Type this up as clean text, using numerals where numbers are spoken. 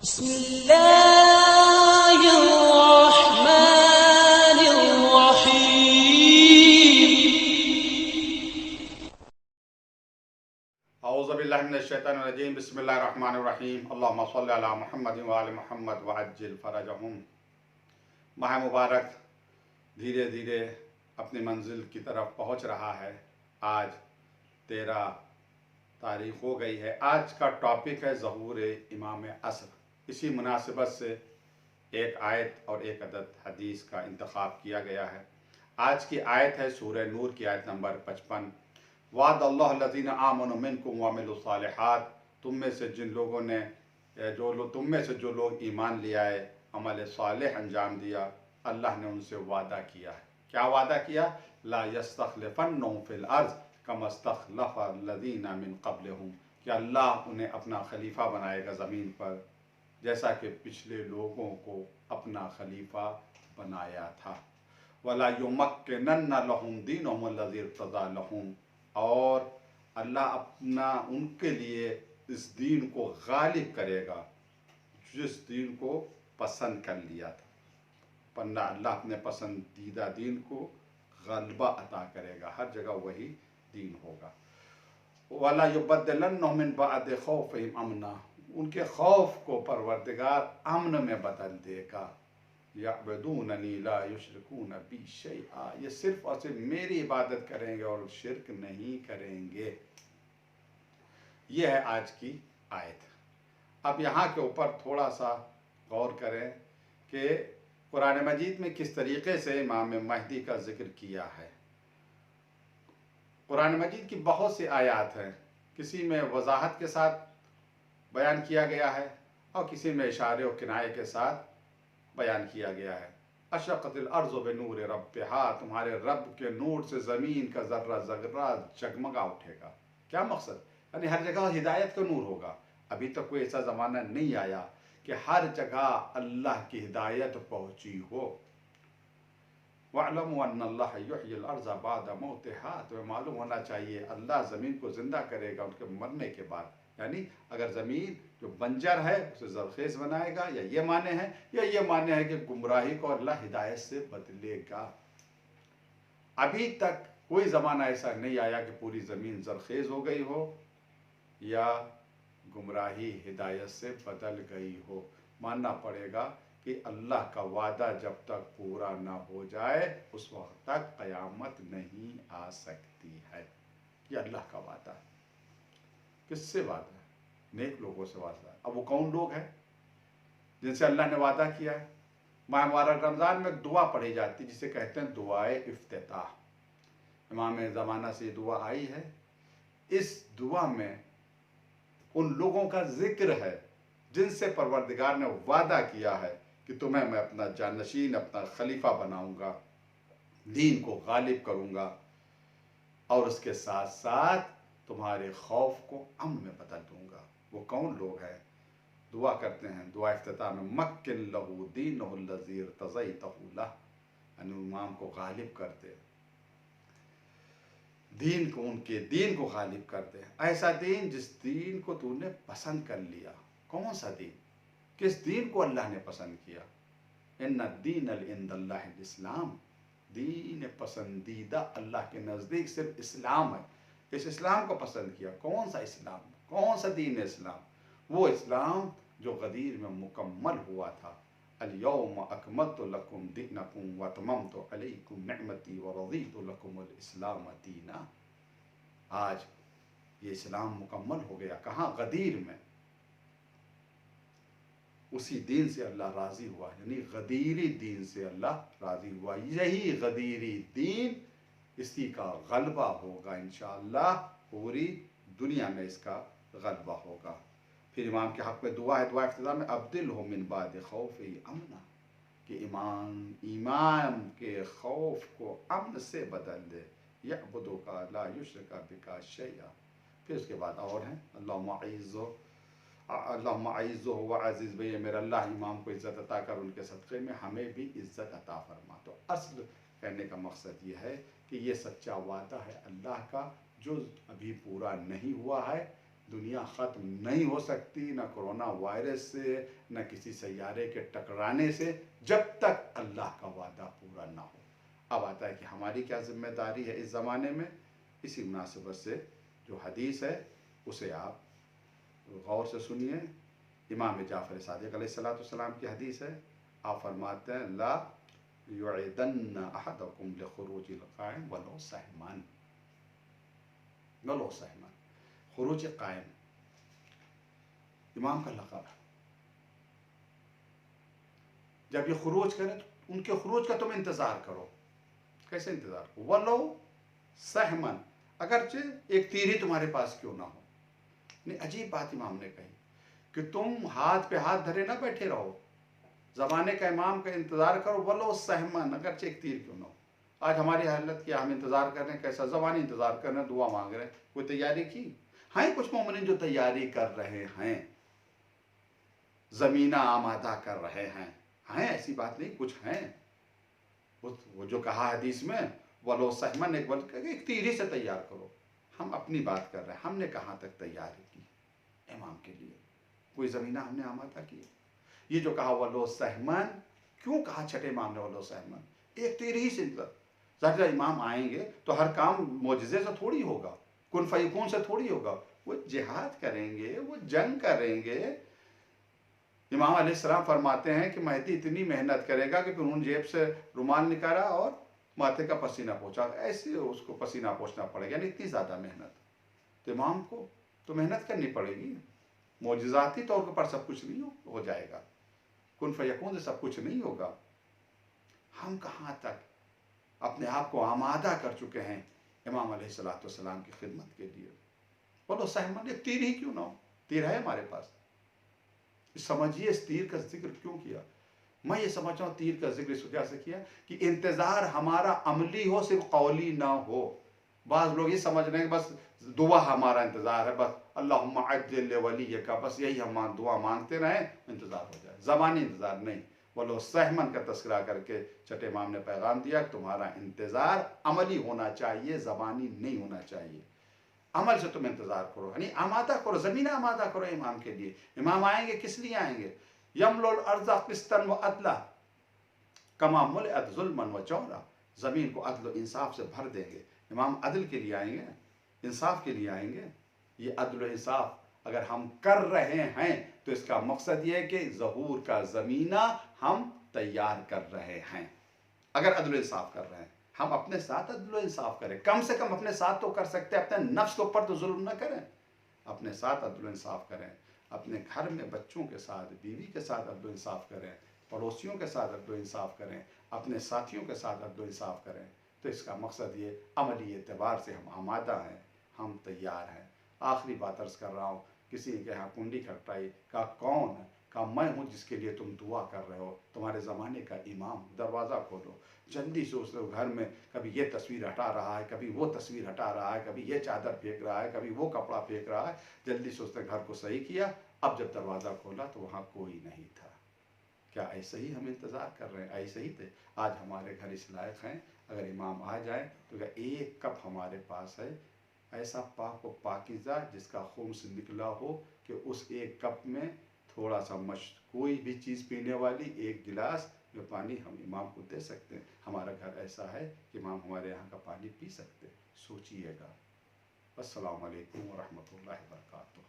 بسم الله الرحمن الرحيم. اعوذ باللہ من الشیطان الرجیم. بسم اللہ الرحمن الرحیم. اللہم صلی علی محمد وآل محمد وعجل فرجہم. ماہ مبارک دھیرے دھیرے اپنی منزل کی طرف پہنچ رہا ہے. آج 13 تاریخ ہو گئی ہے. آج کا ٹاپک ہے ظہور امام عصر. اسی مناسبت سے ایک آیت اور ایک عدد حدیث کا انتخاب کیا گیا ہے. آج کی آیت ہے سورہ نور کی آیت نمبر 55. وعد اللہ الذین آمنوا منکم وعملوا الصالحات. تم میں سے جو لوگ ایمان لے آئے، عمل صالح انجام دیا، اللہ نے ان سے وعدہ کیا ہے. کیا وعدہ کیا؟ لا یستخلفنہم فی الارض کما استخلف الذین من قبلہم. کہ اللہ انہیں اپنا خلیفہ بنائے گا زمین پر، جیسا کہ پچھلے لوگوں کو اپنا خلیفہ بنایا تھا. وَلَا يُمَكِّنَنَّ لَهُمْ دِينَهُمُ الَّذِي ارْتَضَىٰ لَهُمْ. اور اللہ ان کے لیے اس دین کو غالب کرے گا جس دین کو پسند کر لیا تھا. اللہ اپنے پسندیدہ دین کو غلبہ عطا کرے گا. ہر جگہ وہی دین ہوگا. وَلَا يُبَدِّلَنَّهُم مِّن بَعْدِ خَوْفِهِمْ أَمْنًا. ان کے خوف کو پروردگار امن میں بدل دے گا. یعبدوننی لا یشرکون بی شیئا. یہ صرف اور صرف میری عبادت کریں گے اور شرک نہیں کریں گے. یہ ہے آج کی آیت. اب یہاں کے اوپر تھوڑا سا غور کریں کہ قرآن مجید میں کس طریقے سے امام مہدی کا ذکر کیا ہے. قرآن مجید کی بہت سی آیات ہیں. کسی میں وضاحت کے ساتھ بیان کیا گیا ہے اور کسی میں اشارے و کنایے کے ساتھ بیان کیا گیا ہے. اشرقت الارض بنور ربہا. تمہارے رب کے نور سے زمین کا ذرہ ذرہ جگمگا اٹھے گا. کیا مقصد؟ یعنی ہر جگہ ہدایت کا نور ہوگا. ابھی تک کوئی ایسا زمانہ نہیں آیا کہ ہر جگہ اللہ کی ہدایت پہنچی ہو. وَاعْلَمُوا أَنَّ اللَّهَ يُحْيِي الْأَرْضَ بَعْدَ مَوْتِهَا. تمہیں معلوم ہونا چاہیے اللہ زمین کو زندہ کرے گا ان کے مرنے کے بعد. یعنی اگر زمین جو بنجر ہے اسے زرخیز بنائے گا، یا یہ معنی ہے، یا یہ معنی ہے کہ گمراہی کو اللہ ہدایت سے بدلے گا. ابھی تک کوئی زمانہ ایسا نہیں آیا کہ پوری زمین زرخیز ہو گئی ہو یا گمراہی ہدایت سے بدل گئی ہو. ماننا پڑے گا کہ اللہ کا وعدہ جب تک پورا نہ ہو جائے اس وقت تک قیامت نہیں آ سکتی ہے. یہ اللہ کا وعدہ ہے. کس سے وعدہ ہے؟ نیک لوگوں سے وعدہ ہے. اب وہ کون لوگ ہیں جن سے اللہ نے وعدہ کیا ہے؟ ماہ مبارک رمضان میں ایک دعا پڑھی جاتی ہے جسے کہتے ہیں دعائے افتتاح. امام زمانہ سے یہ دعا آئی ہے. اس دعا میں ان لوگوں کا ذکر ہے جن سے پروردگار نے وعدہ کیا ہے کہ تمہیں میں اپنا جانشین، اپنا خلیفہ بناؤں گا، دین کو غالب کروں گا، اور اس کے ساتھ ساتھ تمہارے خوف کو امن میں بدل دوں گا. وہ کون لوگ ہیں؟ دعا کرتے ہیں دعا افتتاح میں مکن لہو دینہ الذی ارتضیتہ لہ. یعنی امام کو غالب کرتے، دین کو، ان کے دین کو غالب کرتے ہیں. ایسا دین جس دین کو تو نے پسند کر لیا. کون سا دین؟ کس دین کو اللہ نے پسند کیا؟ ان الدین عند اللہ الاسلام. دین پسندیدہ اللہ کے نزدیک صرف اسلام ہے. اس اسلام کو پسند کیا. کون سا اسلام؟ کون سا دین اسلام؟ وہ اسلام جو غدیر میں مکمل ہوا تھا. الیوم اکملت لکم دینکم واتممت علیکم نعمتی ورضیت لکم الاسلام دینا. آج یہ اسلام مکمل ہو گیا. کہاں؟ غدیر میں. اسی دین سے اللہ راضی ہوا. یعنی غدیری دین سے اللہ راضی ہوا. یہی غدیری دین، اسی کا غلبہ ہوگا انشاءاللہ. پوری دنیا میں اس کا غلبہ ہوگا. پھر امام کے حق میں دعا ہے. دعا افتتاح میں ابدلہ من بعد خوفہ امنا. کہ ایمان کے خوف کو امن سے بدل دے. یعبدک لا یشرک بک شیئا. پھر اس کے بعد اور ہیں اللہم اعزہ وعزز بھئی. میرا اللہ امام کو عزت عطا کر، ان کے صدقے میں ہمیں بھی عزت عطا فرما. تو اصل کہنے کا مقصد یہ ہے کہ یہ سچا وعدہ ہے اللہ کا جو ابھی پورا نہیں ہوا ہے. دنیا ختم نہیں ہو سکتی نہ کورونا وائرس سے نہ کسی سیارے کے ٹکرانے سے جب تک اللہ کا وعدہ پورا نہ ہو۔ اب آتا ہے کہ ہماری کیا ذمہ داری ہے اس زمانے میں۔ اسی مناسبت سے جو حدیث ہے اسے آپ غور سے سنیے۔ امام جعفر صادق علیہ السلام کی حدیث ہے۔ آپ فرماتے ہیں لا یعدن احدکم لخروج القائم ولو سہمان، ولو سہمان، خروج قائم امام کا لقب ہے۔ جب یہ خروج کریں تو ان کے خروج کا تم انتظار کرو۔ کیسے انتظار کرو؟ ولو سہمن، اگرچہ ایک تیر ہی تمہارے پاس کیوں نہ ہو۔ نہیں، عجیب بات امام نے کہی کہ تم ہاتھ پہ ہاتھ دھرے نہ بیٹھے رہو، زمانے کا امام کا انتظار کرو ولو سہمن، اگرچہ ایک تیر کیوں نہ ہو۔ آج ہماری حالت کیا، ہم انتظار کر رہے ہیں، کیسا زبانی انتظار کر رہے ہیں، دعا مانگ رہے ہیں، کوئی تیاری کی؟ ہاں کچھ مومنین جو تیاری کر رہے ہیں، زمینہ آمادہ کر رہے ہیں، ایسی بات نہیں، کچھ ہیں۔ وہ جو کہا حدیث میں ولو سہمن، ایک تیر ہی سے تیار کرو۔ ہم اپنی بات کر رہے ہیں، ہم نے کہاں تک تیاری کی امام کے لیے؟ کوئی زمینہ ہم نے آمادہ کی؟ یہ جو کہا ولو سہمن، کیوں کہا چھٹے امام نے ولو سہمن؟ ایک تیر ہی سے ظاہر امام آئیں گے تو ہر کام معجزے سے تھوڑی ہوگا، کن فیکون سے تھوڑی ہوگا، وہ جہاد کریں گے، وہ جنگ کریں گے۔ امام علیہ السلام فرماتے ہیں کہ مہدی اتنی محنت کرے گا کہ پھر انہوں نے جیب سے رومال نکالا اور ماتھے کا پسینہ پوچھا، ایسے اس کو پسینہ پوچھنا پڑے گا، یعنی اتنی زیادہ محنت۔ تو امام کو تو محنت کرنی پڑے گی، معجزاتی طور پر سب کچھ نہیں ہو جائے گا، کن فیکون سے سب کچھ نہیں ہوگا۔ ہم کہاں تک اپنے آپ کو آمادہ کر چکے ہیں امام علیہ السلام کی خدمت کے لیے؟ بولو سہمن، ایک تیر ہی کیوں نہ ہو، تیر ہے ہمارے پاس۔ سمجھیے اس تیر کا ذکر کیوں کیا؟ میں یہ سمجھتا ہوں تیر کا ذکر اس وجہ سے کیا کہ انتظار ہمارا عملی ہو، صرف قولی نہ ہو۔ بعض لوگ یہ سمجھ رہے ہیں کہ بس دعا ہمارا انتظار ہے، بس اللہم عجل ولیک، بس یہی ہم دعا مانگتے رہیں، انتظار ہو جائے، زبانی انتظار نہیں۔ ولو سہمن کا تذکرہ کر کے چھٹے امام نے پیغام دیا کہ تمہارا انتظار عملی ہونا چاہیے، زبانی نہیں ہونا چاہیے۔ عمل سے تم انتظار کرو، یعنی آمادہ کرو، زمینہ آمادہ کرو امام کے لیے۔ امام آئیں گے کس لیے آئیں گے؟ یملو الارض قسطا وعدلا کما ملئت ظلما وجورا، زمین کو عدل و انصاف سے بھر دیں گے۔ امام عدل کے لیے آئیں گے، انصاف کے لیے آئیں گے۔ یہ عدل و انصاف اگر ہم کر رہے ہیں تو اس کا مقصد یہ ہے کہ ظہور کا زمینہ ہم تیار کر رہے ہیں۔ اگر عدل و انصاف کر رہے ہیں، ہم اپنے ساتھ عدل و انصاف کریں، کم سے کم اپنے ساتھ تو کر سکتے ہیں، اپنے نفس کے اوپر تو ظلم نہ کریں، اپنے ساتھ عدل و انصاف کریں، اپنے گھر میں بچوں کے ساتھ، بیوی کے ساتھ عدل و انصاف کریں، پڑوسیوں کے ساتھ عدل و انصاف کریں، اپنے ساتھیوں کے ساتھ عدل و انصاف کریں۔ تو اس کا مقصد یہ عملی اعتبار سے ہم آمادہ ہیں، ہم تیار ہیں۔ آخری بات عرض کر رہا ہوں، کسی کے یہاں کنڈی کھٹکھٹائی، کہا کون ہے؟ کہا میں ہوں جس کے لیے تم دعا کر رہے ہو، تمہارے زمانے کا امام۔ دروازہ کھولو، جلدی سے اس گھر میں کبھی یہ تصویر ہٹا رہا ہے، کبھی وہ تصویر ہٹا رہا ہے، کبھی یہ چادر پھینک رہا ہے، کبھی وہ کپڑا پھینک رہا ہے۔ جلدی سے اس نے گھر کو صحیح کیا۔ اب جب دروازہ کھولا تو وہاں کوئی نہیں تھا۔ کیا ایسے ہی ہم انتظار کر رہے ہیں؟ ایسے ہی تھے؟ آج ہمارے گھر اس لائق ہیں، اگر امام آ جائیں تو ایک کپ ہمارے پاس ہے، ایسا پاک و پاکیزہ جس کا خون سے نکلا ہو کہ اس ایک کپ میں تھوڑا سا کوئی بھی چیز پینے والی، ایک گلاس میں پانی ہم امام کو دے سکتے ہیں۔ ہمارا گھر ایسا ہے کہ امام ہمارے یہاں کا پانی پی سکتے ہیں۔ سوچئے گا۔ السلام علیکم ورحمۃ اللہ وبرکاتہ۔